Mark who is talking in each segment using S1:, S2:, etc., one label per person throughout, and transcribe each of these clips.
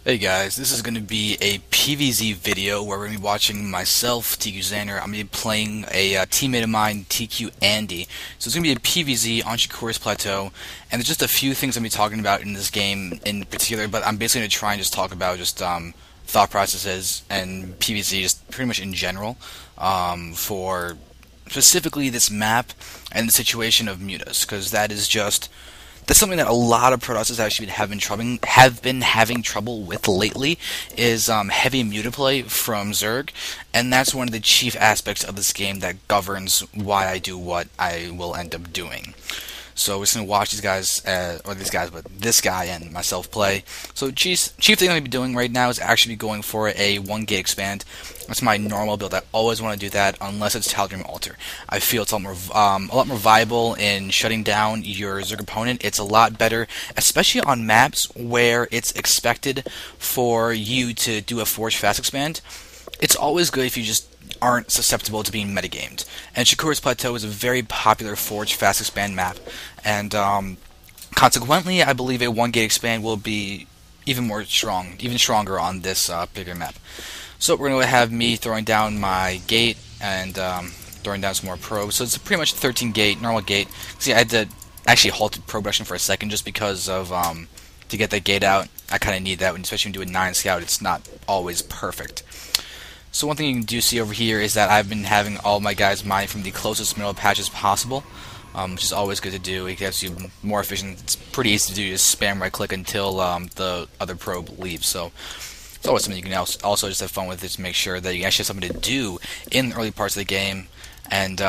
S1: Hey guys, this is going to be a PvZ video where we're going to be watching myself, tQzander. I'm going to be playing a teammate of mine, tQAndy. So it's going to be a PvZ on Shakuras Plateau, and there's just a few things I'm going to be talking about in this game in particular, but I'm basically going to try and just talk about just thought processes and PvZ just pretty much in general for specifically this map and the situation of Mutas, because that's something that a lot of Protosses actually have been having trouble with lately is heavy mutaplay from Zerg, and that's one of the chief aspects of this game that governs why I do what I will end up doing. So we're just going to watch these guys, but this guy and myself play. So chief thing I'm going to be doing right now is actually going for a 1-gate expand. That's my normal build. I always want to do that unless it's Tal'Darim Altar. I feel it's a lot more viable in shutting down your Zerg opponent. It's a lot better, especially on maps where it's expected for you to do a Forge Fast Expand. It's always good if you just aren't susceptible to being metagamed. And Shakuras Plateau is a very popular Forge Fast Expand map, and consequently, I believe a 1-gate expand will be even stronger on this bigger map. So we're going to have me throwing down my gate and throwing down some more probes. So it's pretty much 13-gate, normal gate. See, I had to actually halt probe production for a second just because of to get that gate out. I kind of need that, especially when doing 9 scout. It's not always perfect. So one thing you do see over here is that I've been having all my guys mine from the closest mineral patches possible, which is always good to do. It gets you more efficient. It's pretty easy to do. You just spam right click until the other probe leaves. So it's always something you can also just have fun with, just make sure that you actually have something to do in the early parts of the game, and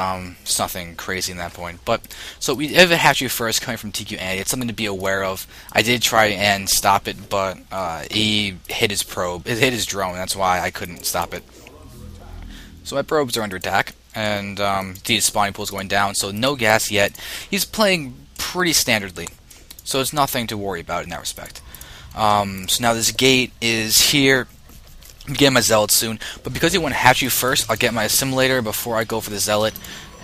S1: it's nothing crazy in that point. But so we have a hatchery first coming from tQAndy. It's something to be aware of. I did try and stop it, but he hit his probe. It hit his drone. That's why I couldn't stop it. So my probes are under attack, and the spawning pool is going down. So no gas yet. He's playing pretty standardly, so it's nothing to worry about in that respect. So now this gate is here. I'm getting my zealot soon, but because he went hatchery first, I'll get my assimilator before I go for the zealot,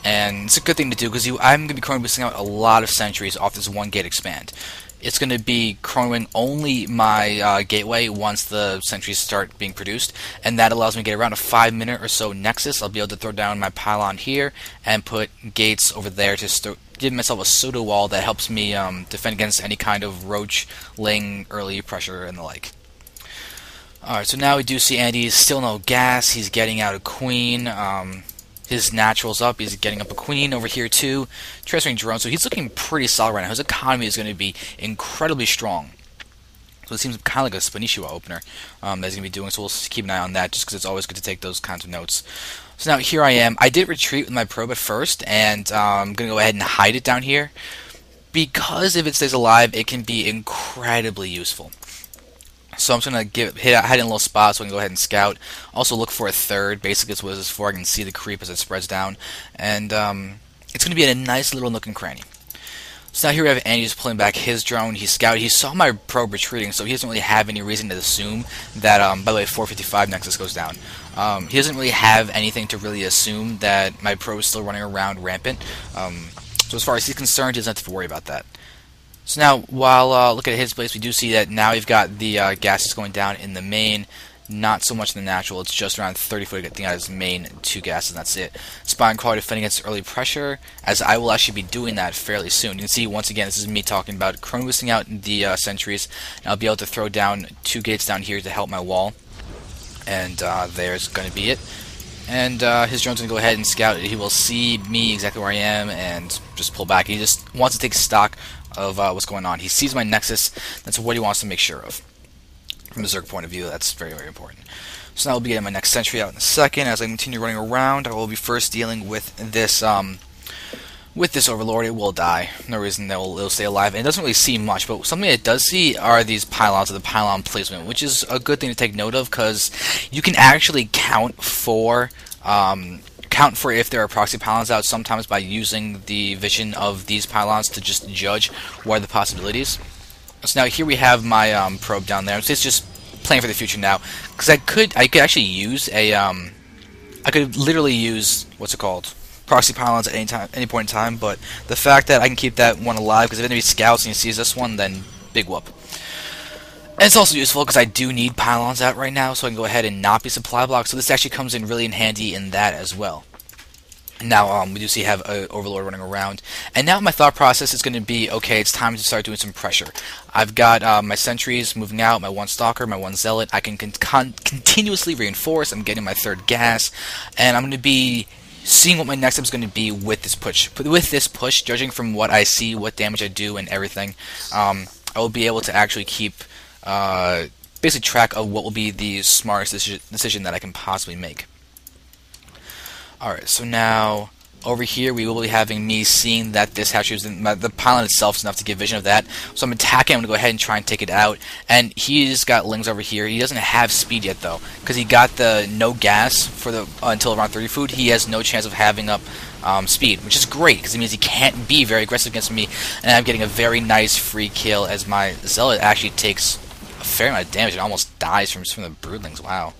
S1: and it's a good thing to do because I'm going to be chrono boosting out a lot of sentries off this 1-gate expand. It's going to be chronoing only my gateway once the sentries start being produced, and that allows me to get around a 5-minute or so nexus. I'll be able to throw down my pylon here and put gates over there to give myself a pseudo wall that helps me defend against any kind of roach, ling, early pressure, and the like. Alright, so now we do see Andy. Still no gas. He's getting out a queen. His natural's up. He's getting up a queen over here too. Transferring drone. So he's looking pretty solid right now. His economy is going to be incredibly strong. So it seems kind of like a Spanicia opener that he's going to be doing. So we'll keep an eye on that just because it's always good to take those kinds of notes. So now here I am. I did retreat with my probe at first, and I'm going to go ahead and hide it down here because if it stays alive, it can be incredibly useful. So I'm just going to hide in a little spot so I can go ahead and scout. Also look for a third. Basically, that's what this is for. I can see the creep as it spreads down. And it's going to be in a nice little nook and cranny. So now here we have Andy just pulling back his drone. He scouted. He saw my probe retreating, so he doesn't really have any reason to assume that, by the way, 455 Nexus goes down. He doesn't really have anything to really assume that my probe is still running around rampant. So as far as he's concerned, he doesn't have to worry about that. So now, while looking at his place, we do see that now we've got the gases going down in the main, not so much in the natural. It's just around 30 foot getting out his main 2 gases, and that's it. Spine quality defending against early pressure, as I will actually be doing that fairly soon. You can see, once again, this is me talking about chrono boosting out the sentries, and I'll be able to throw down 2 gates down here to help my wall, and there's going to be it. And his drone's going to go ahead and scout. He will see me exactly where I am and just pull back. He just wants to take stock of what's going on. He sees my nexus. That's what he wants to make sure of. From a Zerg point of view, that's very, very important. So now I'll be getting my next sentry out in a second. As I continue running around, I will be first dealing with this Overlord. It will die. No reason that it'll stay alive. And it doesn't really see much, but something it does see are these pylons, or the pylon placement, which is a good thing to take note of because you can actually count for if there are proxy pylons out sometimes by using the vision of these pylons to just judge what are the possibilities. So now here we have my probe down there. So it's just playing for the future now because I could actually use a I could literally use what's it called, proxy pylons at any point in time. But the fact that I can keep that one alive, because if anybody scouts and he sees this one, then big whoop. And it's also useful because I do need pylons out right now, so I can go ahead and not be supply blocked. So this actually comes in really in handy in that as well. Now, we do see have an Overlord running around. And now my thought process is going to be, okay, it's time to start doing some pressure. I've got my sentries moving out, my one Stalker, my one Zealot. I can continuously reinforce. I'm getting my third gas. And I'm going to be seeing what my next step is going to be with this push. With this push, judging from what I see, what damage I do, and everything, I will be able to actually keep basically track of what will be the smartest decision that I can possibly make. Alright, so now over here we will be having me seeing that this hatchery is the pylon itself is enough to give vision of that. So I'm attacking. I'm going to go ahead and try and take it out. And he's got Lings over here. He doesn't have speed yet though, because he got the no gas for the until around 30 food. He has no chance of having up speed, which is great because it means he can't be very aggressive against me. And I'm getting a very nice free kill as my Zealot actually takes a fair amount of damage. It almost dies from the Broodlings. Wow.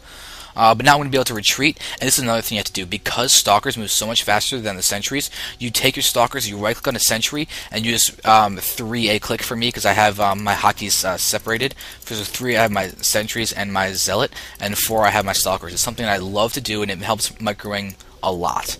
S1: But now I'm going to be able to retreat, and this is another thing you have to do. Because Stalkers move so much faster than the Sentries, you take your Stalkers, you right-click on a Sentry, and you just 3A click for me, because I have my hotkeys separated. For the 3, I have my Sentries and my Zealot, and 4, I have my Stalkers. It's something I love to do, and it helps microwing a lot.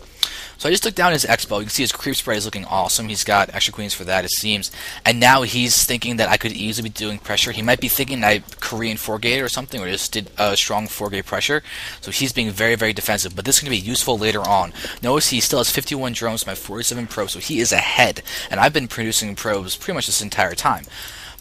S1: So I just took down his Expo. You can see his creep spray is looking awesome. He's got extra queens for that, it seems. And now he's thinking that I could easily be doing pressure. He might be thinking I Korean 4-gate or something, or just did a strong 4-gate pressure. So he's being very, very defensive. But this is going to be useful later on. Notice he still has 51 drones, my 47 probes, so he is ahead. And I've been producing probes pretty much this entire time.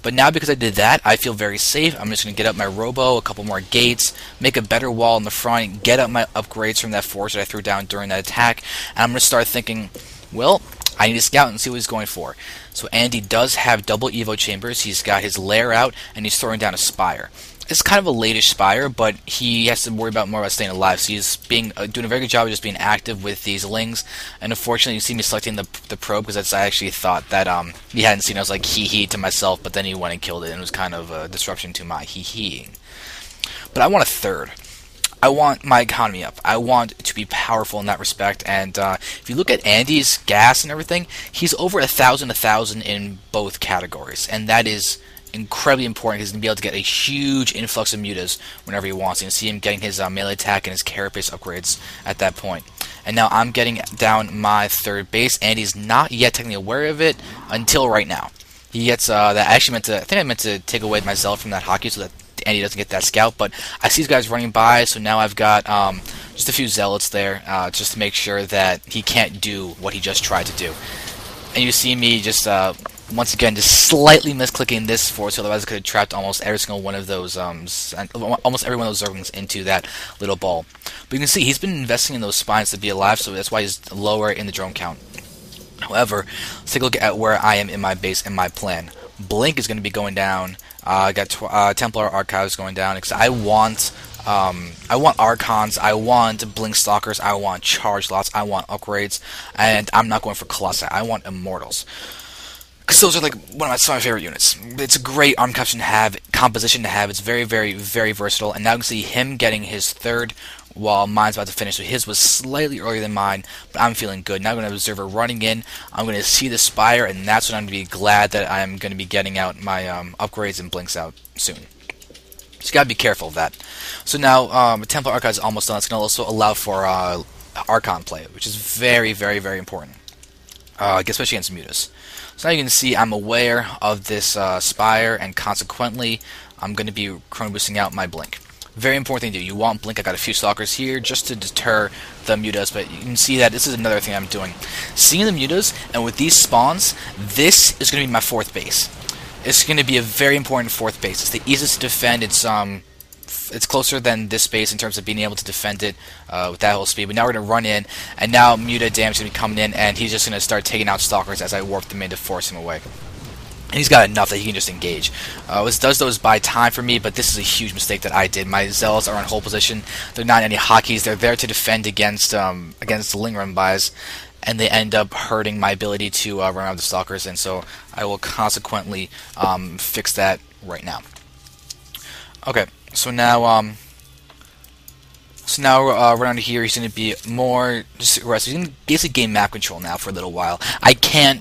S1: But now because I did that, I feel very safe. I'm just going to get up my Robo, a couple more gates, make a better wall in the front, get up my upgrades from that force that I threw down during that attack, and I'm going to start thinking, well, I need to scout and see what he's going for. So Andy does have double Evo chambers. He's got his lair out, and he's throwing down a Spire. It's kind of a late-ish Spire, but he has to worry more about staying alive. So he's doing a very good job of just being active with these Lings. And unfortunately, you see me selecting the probe because I actually thought that he hadn't seen it. I was like hee-hee to myself, but then he went and killed it, and it was kind of a disruption to my hee-heeing. But I want a third. I want my economy up. I want to be powerful in that respect. And if you look at Andy's gas and everything, he's over 1,000 in both categories, and that is incredibly important because he's going to be able to get a huge influx of mutas whenever he wants. You can see him getting his melee attack and his carapace upgrades at that point. And now I'm getting down my third base. Andy's not yet technically aware of it until right now. He gets that. I think I meant to take away my Zealot from that hockey so that Andy doesn't get that scout. But I see these guys running by, so now I've got just a few Zealots there just to make sure that he can't do what he just tried to do. And you see me just once again, just slightly misclicking this force, otherwise I could have trapped almost every single one of those, almost every one of those Zerglings into that little ball. But you can see he's been investing in those spines to be alive, so that's why he's lower in the drone count. However, let's take a look at where I am in my base and my plan. Blink is going to be going down. I got Templar Archives going down because I want Archons, I want Blink Stalkers, I want Charge Lots, I want upgrades, and I'm not going for Colossi. I want Immortals. Because those are like one of my favorite units. It's a great arm composition to have. It's very, very, very versatile. And now you can see him getting his third while mine's about to finish. So his was slightly earlier than mine, but I'm feeling good. Now I'm going to have Observer running in. I'm going to see the Spire, and that's when I'm going to be glad that I'm going to be getting out my upgrades and Blinks out soon. So you got to be careful of that. So now Templar Archive is almost done. It's going to also allow for Archon play, which is very, very, very important, especially against Mutas. So now you can see I'm aware of this Spire, and consequently, I'm going to be chrono boosting out my Blink. Very important thing to do. You want Blink. I got a few Stalkers here just to deter the Mutas, but you can see that this is another thing I'm doing. Seeing the Mutas, and with these spawns, this is going to be my fourth base. It's going to be a very important fourth base. It's the easiest to defend. It's closer than this base in terms of being able to defend it with that whole speed. But now we're going to run in, and now Muta damage is going to be coming in, and he's just going to start taking out Stalkers as I warp them in to force him away. And he's got enough that he can just engage. This does those buy time for me, but this is a huge mistake that I did. My Zealots are in hold position. They're not any hotkeys. They're there to defend against the Ling run buys, and they end up hurting my ability to run around the Stalkers, and so I will consequently fix that right now. Okay. So now around here, he's going to be more just aggressive. He's going to basically gain map control now for a little while. I can't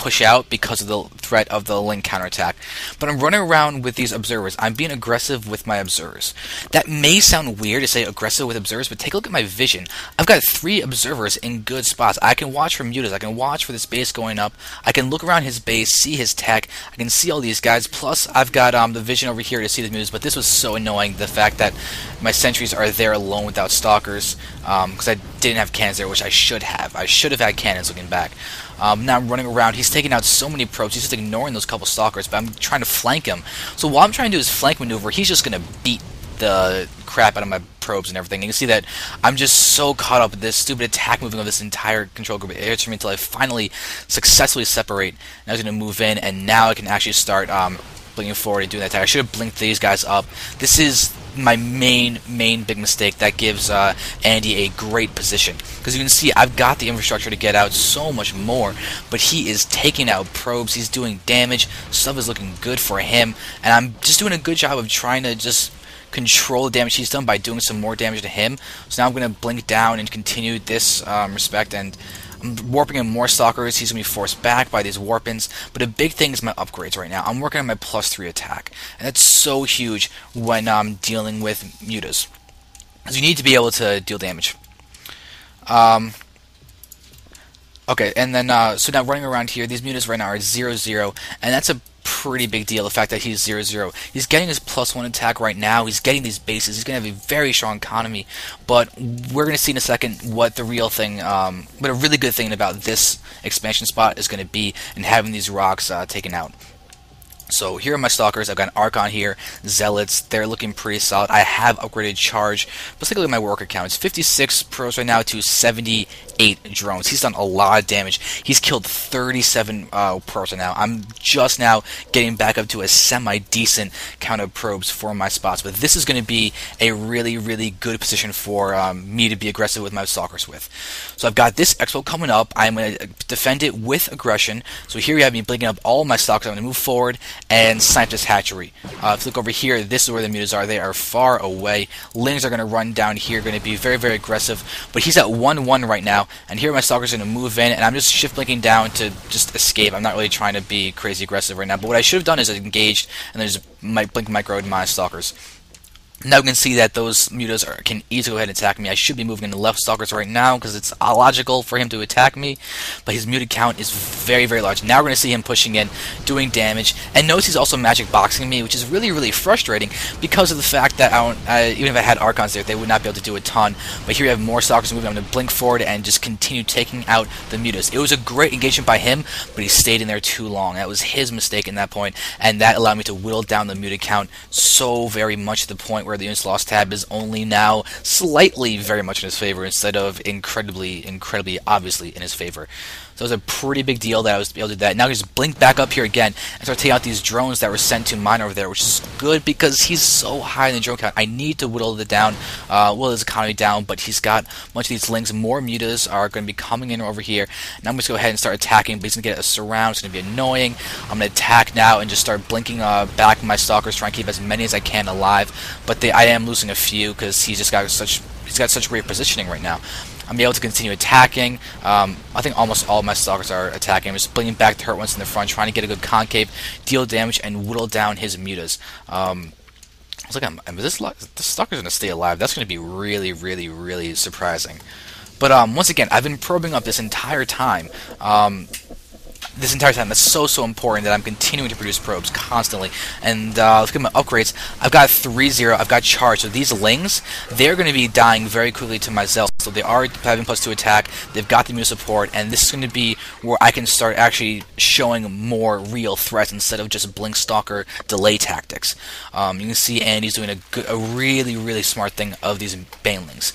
S1: push out because of the threat of the link counterattack. But I'm running around with these observers. I'm being aggressive with my observers. That may sound weird to say aggressive with observers, but take a look at my vision. I've got 3 observers in good spots. I can watch for mutas. I can watch for this base going up. I can look around his base, see his tech. I can see all these guys. Plus, I've got the vision over here to see the mutas. But this was so annoying, the fact that my sentries are there alone without stalkers, because I didn't have cannons there, which I should have. I should have had cannons looking back. Now I'm running around. He's taking out so many probes. He's just ignoring those couple stalkers, but I'm trying to flank him. So while I'm trying to do his flank maneuver, he's just going to beat the crap out of my probes and everything. You can see that I'm just so caught up with this stupid attack moving of this entire control group of air to me until I finally successfully separate. Now he's going to move in, and now I can actually start blinking forward and doing that attack. I should have blinked these guys up. This is my main big mistake that gives Andy a great position, because you can see I've got the infrastructure to get out so much more, but he is taking out probes. He's doing damage. Stuff is looking good for him, and I'm just doing a good job of trying to just control the damage he's done by doing some more damage to him. So now I'm going to blink down and continue this respect, and I'm warping in more stalkers. He's going to be forced back by these warp-ins. But a big thing is my upgrades right now. I'm working on my +3 attack, and that's so huge when I'm dealing with mutas, because you need to be able to deal damage. Okay, and then so now running around here, these mutas right now are 0-0, and that's a pretty big deal, the fact that he's 0-0. He's getting his +1 attack right now. He's getting these bases. He's going to have a very strong economy, but we're going to see in a second what the real thing, what a really good thing about this expansion spot is going to be, and having these rocks taken out. So here are my stalkers. I've got an Archon here, Zealots. They're looking pretty solid. I have upgraded Charge. Let's take a look at my worker count. It's 56 pros right now to 78 drones. He's done a lot of damage. He's killed 37 pros right now. I'm just now getting back up to a semi-decent count of probes for my spots. But this is going to be a really good position for me to be aggressive with my stalkers with. So I've got this expo coming up. I'm going to defend it with aggression. So here you have me blinking up all my stalkers. I'm going to move forward and snipe this hatchery. If you look over here, this is where the mutas are. They are far away. Lings are going to run down here, going to be very aggressive. But he's at 1-1 right now, and here my stalkers are going to move in, and I'm just shift blinking down to just escape. I'm not really trying to be crazy aggressive right now. But what I should have done is engaged, and then just blink micro my stalkers. Now you can see that those mutas can easily go ahead and attack me. I should be moving into left stalkers right now because it's illogical for him to attack me, but his muted count is very large. Now we're going to see him pushing in, doing damage, and notice he's also magic boxing me, which is really frustrating because of the fact that even if I had Archons there, they would not be able to do a ton. But here we have more stalkers moving. I'm going to blink forward and just continue taking out the mutas. It was a great engagement by him, but he stayed in there too long. That was his mistake in that point, and that allowed me to whittle down the muted count so very much to the point where the units lost tab is only now slightly very much in his favor instead of incredibly obviously in his favor. So it was a pretty big deal that I was able to do that. Now he's blinked back up here again and start taking out these drones that were sent to mine over there, which is good because he's so high in the drone count. I need to whittle it down, whittle his economy down, but he's got a bunch of these links. More mutas are going to be coming in over here. Now I'm just going to go ahead and start attacking, but he's going to get a surround. It's going to be annoying. I'm going to attack now and just start blinking back my stalkers, trying to keep as many as I can alive. But I am losing a few because he's got such great positioning right now. I'm able to continue attacking. I think almost all of my stalkers are attacking. I'm just bringing back the hurt ones in the front, trying to get a good concave, deal damage, and whittle down his mutas. I was like, this stalker's going to stay alive. That's going to be really surprising. But once again, I've been probing up this entire time. That's so important that I'm continuing to produce probes constantly. And let's get my upgrades. I've got 3-0, I've got charge. So these lings, they're going to be dying very quickly to myself. So they are having +2 attack, they've got the immune support, and this is going to be where I can start actually showing more real threats instead of just blink stalker delay tactics. You can see Andy's doing a really smart thing of these banelings.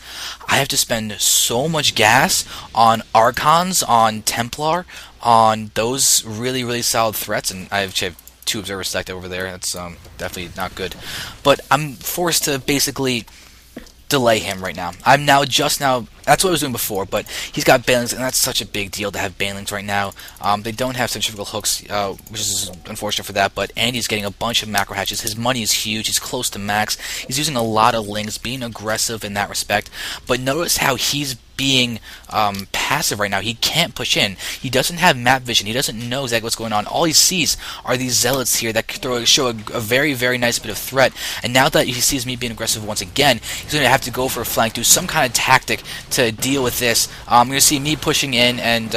S1: I have to spend so much gas on Archons, on Templar, on those really solid threats, and I have 2 observers stacked over there. That's definitely not good. But I'm forced to basically delay him right now. I'm just now That's what I was doing before, but he's got banelings, and that's such a big deal to have banelings right now. They don't have centrifugal hooks, which is unfortunate for that, but Andy's getting a bunch of macro hatches. His money is huge. He's close to max. He's using a lot of lings, being aggressive in that respect. But notice how he's being passive right now. He can't push in. He doesn't have map vision. He doesn't know exactly what's going on. All he sees are these zealots here that show a very, very nice bit of threat. And now that he sees me being aggressive once again, he's going to have to go for a flank, do some kind of tactic to deal with this. You're going to see me pushing in and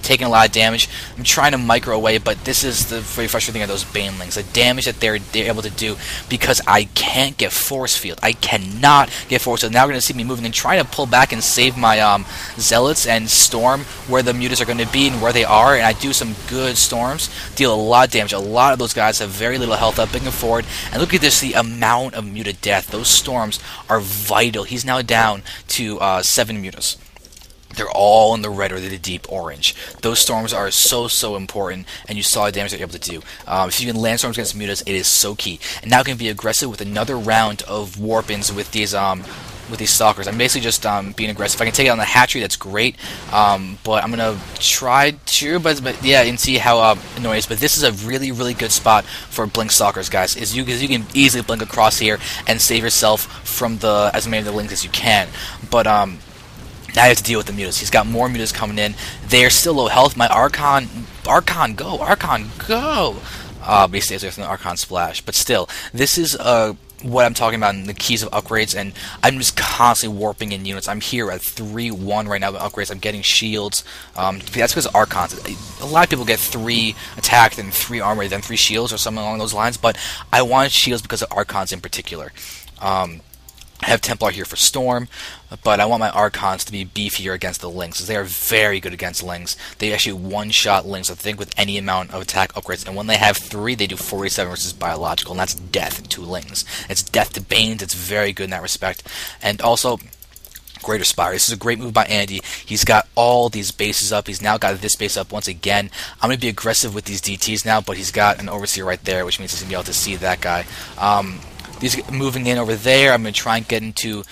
S1: taking a lot of damage. I'm trying to micro away, but this is the very frustrating thing of those banelings. The damage that they're able to do because I can't get force field. I cannot get force field. Now we're going to see me moving and trying to pull back and save my zealots and storm where the mutas are going to be and where they are, and I do some good storms, deal a lot of damage. A lot of those guys have very little health up, big and forward, and look at this, the amount of muta death. Those storms are vital. He's now down to 7 mutas. They're all in the red or the deep orange. Those storms are so important, and you saw the damage they're able to do. If you can land storms against mutas, it is so key. And now can be aggressive with another round of warp-ins with these stalkers. I'm basically just being aggressive. If I can take it on the hatchery, that's great. But I'm gonna try to, but yeah, and see how annoying it is. But this is a really good spot for blink stalkers, guys. Because you can easily blink across here and save yourself from as many of the links as you can. But now you have to deal with the mutas. He's got more mutas coming in. They're still low health. My Archon go! But he stays away from the Archon splash. But still, this is what I'm talking about in the keys of upgrades, and I'm just constantly warping in units. I'm here at 3-1 right now with upgrades. I'm getting shields. That's because Archons. A lot of people get 3 attack, then 3 armor, then 3 shields, or something along those lines, but I wanted shields because of Archons in particular. I have Templar here for Storm, but I want my Archons to be beefier against the Lings, because they are very good against Lings. They actually one-shot Lings, I think, with any amount of attack upgrades, and when they have 3, they do 47 versus biological, and that's death to Lings. It's death to Banes. It's very good in that respect. And also, Greater Spire. This is a great move by Andy. He's got all these bases up. He's now got this base up once again. I'm going to be aggressive with these DTs now, but he's got an Overseer right there, which means he's going to be able to see that guy. These moving in over there. I'm going to try and get into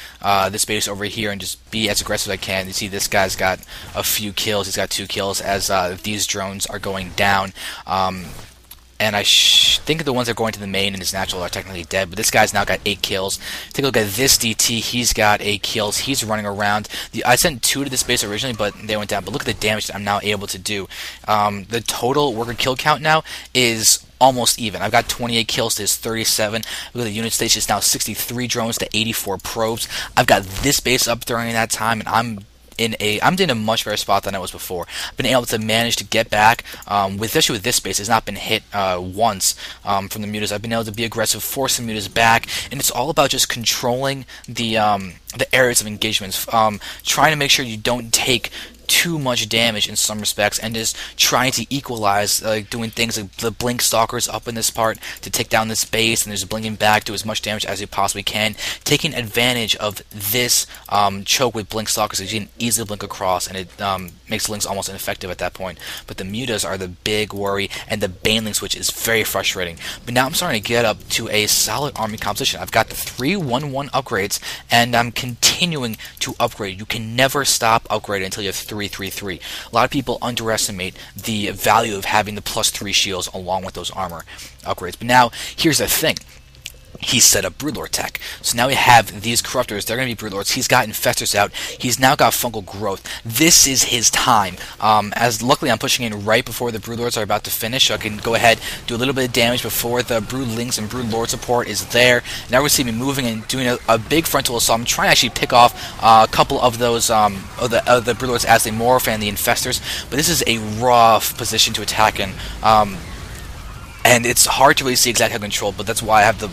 S1: this base over here and just be as aggressive as I can. You see this guy's got a few kills. He's got 2 kills as these drones are going down. And I think the ones that are going to the main and his natural are technically dead, but this guy's now got 8 kills. Take a look at this DT. He's got 8 kills. He's running around. I sent 2 to this base originally, but they went down. But look at the damage that I'm now able to do. The total worker kill count now is almost even. I've got 28 kills to his 37. Look at the unit station. It's now 63 drones to 84 probes. I've got this base up during that time, and I'm in a much better spot than I was before. I've been able to manage to get back, especially with this base. It's not been hit once from the mutas. I've been able to be aggressive, force the mutas back, and it's all about just controlling the areas of engagements, trying to make sure you don't take too much damage in some respects, and just trying to equalize, doing things like the blink stalkers up in this part to take down this base, and there's blinking back, do as much damage as you possibly can, taking advantage of this choke with blink stalkers, so you can easily blink across, and it makes links almost ineffective at that point. But the mutas are the big worry, and the baneling switch is very frustrating. But now I'm starting to get up to a solid army composition. I've got the 3-1-1 upgrades, and I'm continuing to upgrade. You can never stop upgrading until you have 3-3-3. A lot of people underestimate the value of having the +3 shields along with those armor upgrades. But now, here's the thing. He set up Broodlord tech. So now we have these Corruptors. They're going to be Broodlords. He's got Infestors out. He's now got Fungal Growth. This is his time. As luckily I'm pushing in right before the Broodlords are about to finish, so I can go ahead, do a little bit of damage before the Broodlings and Broodlord support is there. Now we see me moving and doing a big frontal assault. I'm trying to actually pick off a couple of those of the Broodlords as they morph and the Infestors. But this is a rough position to attack in. And it's hard to really see exactly how controlled, but that's why I have the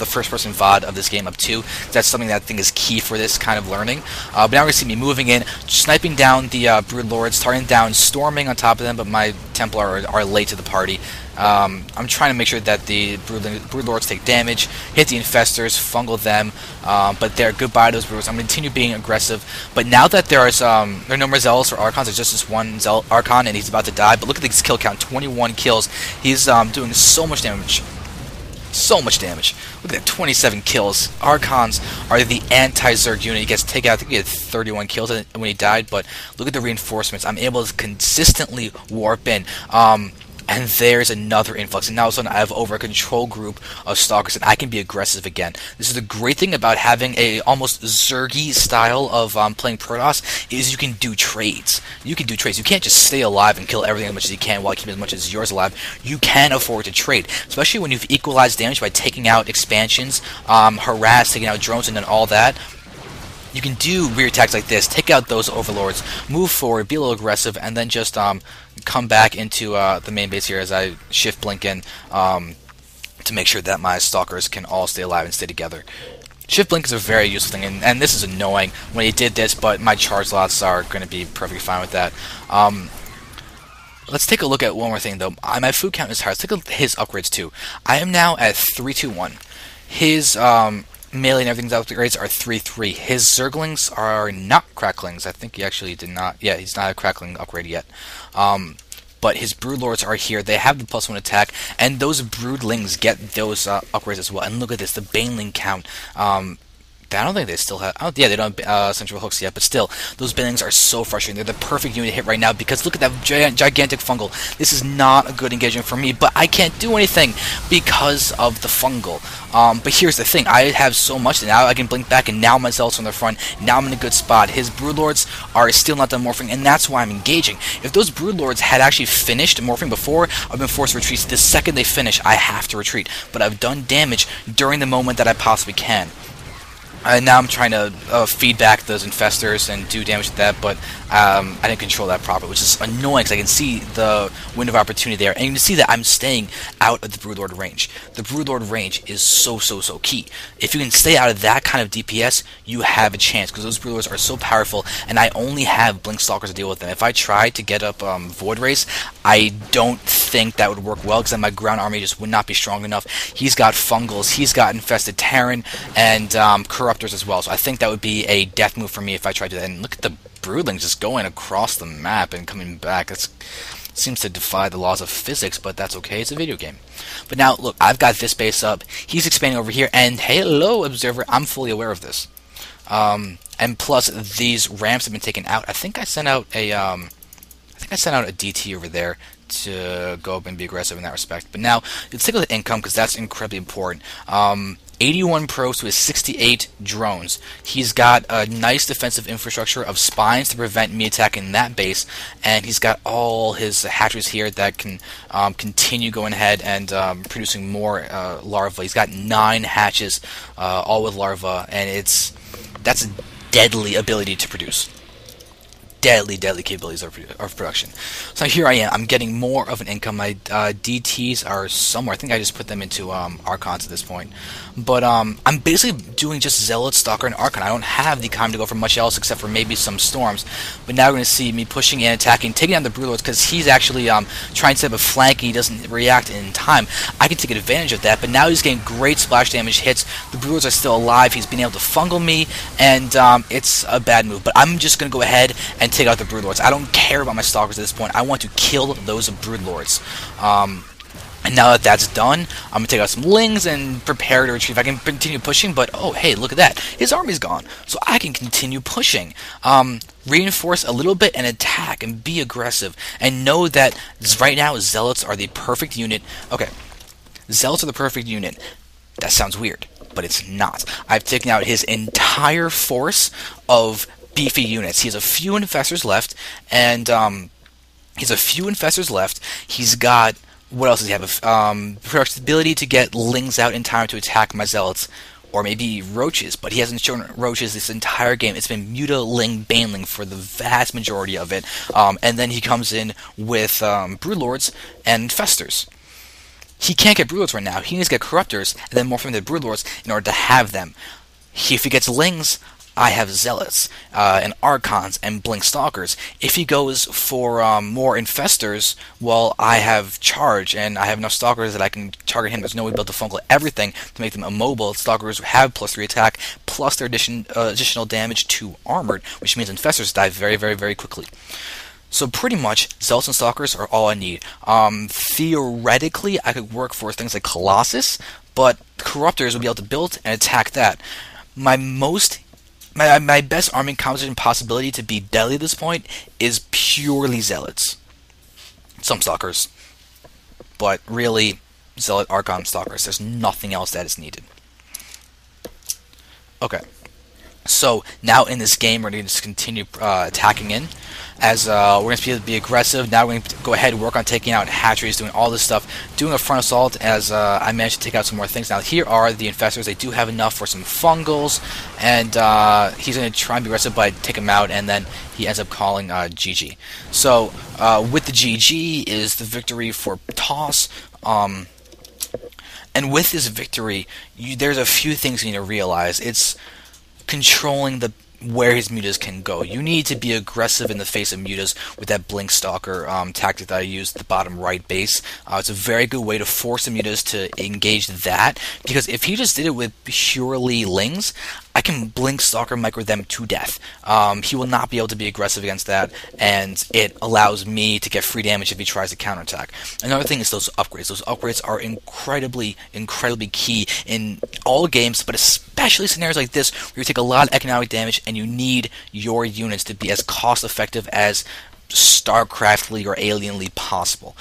S1: first-person VOD of this game up too. That's something that I think is key for this kind of learning. But now we're going to see me moving in, sniping down the Broodlords, targeting down, storming on top of them, but my Templar are late to the party. I'm trying to make sure that the Broodlords take damage, hit the Infestors, fungal them, but they're goodbye to those Broodlords. I'm going to continue being aggressive, but now that there are no more Zealots or Archons, there's just this one Archon, and he's about to die. But look at this kill count, 21 kills. He's doing so much damage. So much damage. Look at that, 27 kills. Archons are the anti-Zerg unit. He gets taken out. I think he had 31 kills when he died, but look at the reinforcements. I'm able to consistently warp in. And there's another influx, and now all of a sudden I have over a control group of stalkers, and I can be aggressive again. This is the great thing about having a almost Zergy style of playing Protoss, is you can do trades. You can do trades. You can't just stay alive and kill everything as much as you can while keeping as much as yours alive. You can afford to trade, especially when you've equalized damage by taking out expansions, harass, taking out drones, and then all that. You can do rear attacks like this, take out those overlords, move forward, be a little aggressive, and then just come back into the main base here as I shift blink in to make sure that my stalkers can all stay alive and stay together. Shift blink is a very useful thing, and this is annoying when he did this, but my charge slots are going to be perfectly fine with that. Let's take a look at one more thing though. My food count is high. Let's take a look at his upgrades too. I am now at 321. His melee and everything's upgrades are 3-3. His Zerglings are not cracklings. I think he actually did not. Yeah, he's not a crackling upgrade yet. But his Broodlords are here. They have the +1 attack, and those Broodlings get those upgrades as well. And look at this, the Baneling count. I don't think they still have... Oh, yeah, they don't have central hooks yet, but still, those Banelings are so frustrating. They're the perfect unit to hit right now, because look at that gigantic fungal. This is not a good engagement for me, but I can't do anything because of the fungal. But here's the thing. I have so much that now I can blink back, and now my Zealots on the front. Now I'm in a good spot. His Broodlords are still not done morphing, and that's why I'm engaging. If those Broodlords had actually finished morphing before, I've been forced to retreat. The second they finish, I have to retreat. But I've done damage during the moment that I possibly can. And now I'm trying to feed back those infestors and do damage to that, but I didn't control that properly, which is annoying because I can see the window of opportunity there. And you can see that I'm staying out of the Broodlord range. The Broodlord range is so key. If you can stay out of that kind of DPS, you have a chance, because those Broodlords are so powerful, and I only have Blink Stalkers to deal with them. If I try to get up Void Rays, I don't think that would work well, because then my ground army just would not be strong enough. He's got Fungals, he's got Infested Terran, and Corruptors as well, so I think that would be a death move for me if I tried to do that. And look at the Broodlings just going across the map and coming back. It seems to defy the laws of physics, but that's okay, it's a video game. But now, look, I've got this base up, he's expanding over here, and hello, Observer, I'm fully aware of this. And plus, these ramps have been taken out. I think I sent out a DT over there to go up and be aggressive in that respect. But now, let's take a look at income, because that's incredibly important. 81 pros to his 68 drones. He's got a nice defensive infrastructure of spines to prevent me attacking that base, and he's got all his hatcheries here that can continue going ahead and producing more larvae. He's got 9 hatches, all with larvae, and that's a deadly ability to produce. Deadly capabilities of production. So here I am. I'm getting more of an income. My DTs are somewhere. I think I just put them into Archons at this point. But I'm basically doing just Zealot, Stalker, and Archon. I don't have the time to go for much else except for maybe some Storms. But now we're going to see me pushing in, attacking, taking down the Broodlords, because he's actually trying to set up a flank and he doesn't react in time. I can take advantage of that, but now he's getting great splash damage hits. The Broodlords are still alive. He's been able to fungal me, and it's a bad move. But I'm just going to go ahead and take out the Broodlords. I don't care about my Stalkers at this point. I want to kill those Broodlords. And now that that's done, I'm going to take out some Lings and prepare to retrieve. I can continue pushing, but oh, hey, look at that. His army's gone, so I can continue pushing. Reinforce a little bit and attack and be aggressive. And know that right now, Zealots are the perfect unit. Okay, Zealots are the perfect unit. That sounds weird, but it's not. I've taken out his entire force of beefy units. He has a few infestors left, and he's got... What else does he have? Ability to get Lings out in time to attack my Zealots, or maybe Roaches, but he hasn't shown Roaches this entire game. It's been Mutaling, Baneling for the vast majority of it, and then he comes in with Broodlords and Infestors. He can't get Broodlords right now. He needs to get Corruptors, and then morph into Broodlords in order to have them. If he gets Lings, I have Zealots, and Archons, and Blink Stalkers. If he goes for more Infestors, well, I have Charge, and I have enough Stalkers that I can target him. There's no way to build to fungal everything to make them immobile. Stalkers have +3 attack, plus their additional damage to Armored, which means Infestors die very quickly. So pretty much, Zealots and Stalkers are all I need. Theoretically, I could work for things like Colossus, but Corruptors would be able to build and attack that. My my best arming composition possibility to be deadly at this point is purely Zealots. Some Stalkers, but really, Zealot, Archon, Stalkers. There's nothing else that is needed. Okay. So now in this game, we're going to just continue attacking in, as we're going to be aggressive. Now we're going to go ahead and work on taking out hatcheries, doing all this stuff, doing a front assault. As I managed to take out some more things. Now here are the infestors. They do have enough for some fungals, and he's going to try and be aggressive, but I take him out, and then he ends up calling GG. So with the GG is the victory for Protoss. And with this victory, there's a few things you need to realize. It's controlling where his mutas can go. You need to be aggressive in the face of mutas with that blink stalker tactic that I used at the bottom right base. It's a very good way to force the mutas to engage that, because if he just did it with purely lings, I can blink stalker micro them to death. He will not be able to be aggressive against that, and it allows me to get free damage if he tries to counterattack. Another thing is those upgrades. Those upgrades are incredibly key in all games, but especially scenarios like this where you take a lot of economic damage and you need your units to be as cost effective as StarCraftly or Alienly possible.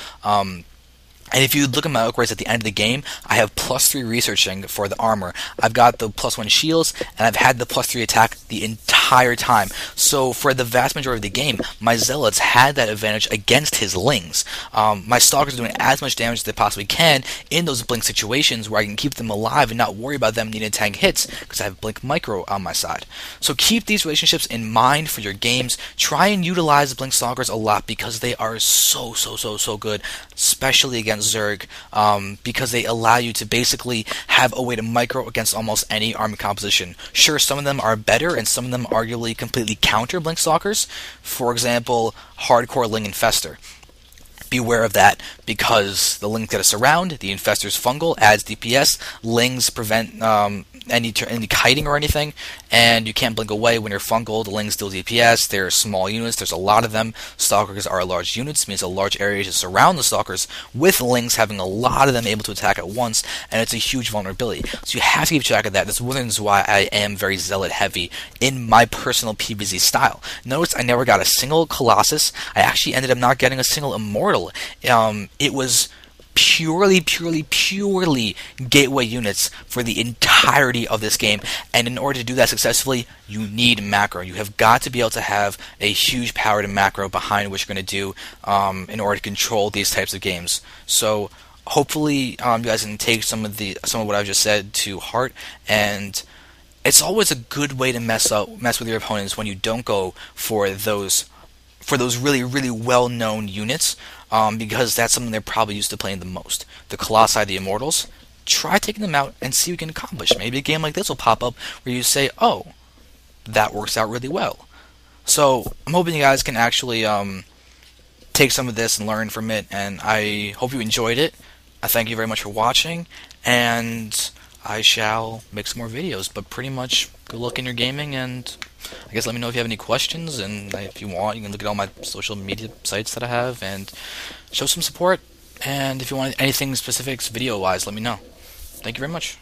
S1: And if you look at my upgrades at the end of the game, I have +3 researching for the armor. I've got the +1 shields, and I've had the +3 attack the entire time. So for the vast majority of the game, my Zealots had that advantage against his lings. My Stalkers are doing as much damage as they possibly can in those blink situations where I can keep them alive and not worry about them needing to tank hits because I have blink micro on my side. So keep these relationships in mind for your games. Try and utilize the blink Stalkers a lot because they are so good, especially against Zerg, because they allow you to basically have a way to micro against almost any army composition. Sure, some of them are better, and some of them arguably completely counter blink stalkers. For example, hardcore Ling Infestor. Beware of that, because the Lings get a surround, the Infestor's fungal adds DPS, Lings prevent any kiting or anything, and you can't blink away when you're fungal. The Lings deal DPS, they're small units, there's a lot of them. Stalkers are large units, means a large area to surround the Stalkers, with Lings having a lot of them able to attack at once, and it's a huge vulnerability. So you have to keep track of that. That's one of the reasons why I am very Zealot heavy in my personal PvZ style. Notice I never got a single Colossus. I actually ended up not getting a single Immortal. It was purely gateway units for the entirety of this game, and in order to do that successfully, you need macro. You have got to be able to have a huge power to macro behind what you're going to do in order to control these types of games. So hopefully you guys can take some of what I've just said to heart, and it's always a good way to mess with your opponents when you don't go for those really well-known units, because that's something they're probably used to playing the most. The Colossi, the Immortals, try taking them out and see what you can accomplish. Maybe a game like this will pop up where you say, oh, that works out really well. So I'm hoping you guys can actually take some of this and learn from it, and I hope you enjoyed it. I thank you very much for watching, and I shall make some more videos, but pretty much good luck in your gaming, and I guess let me know if you have any questions, and if you want, you can look at all my social media sites that I have and show some support. And if you want anything specific video-wise, let me know. Thank you very much.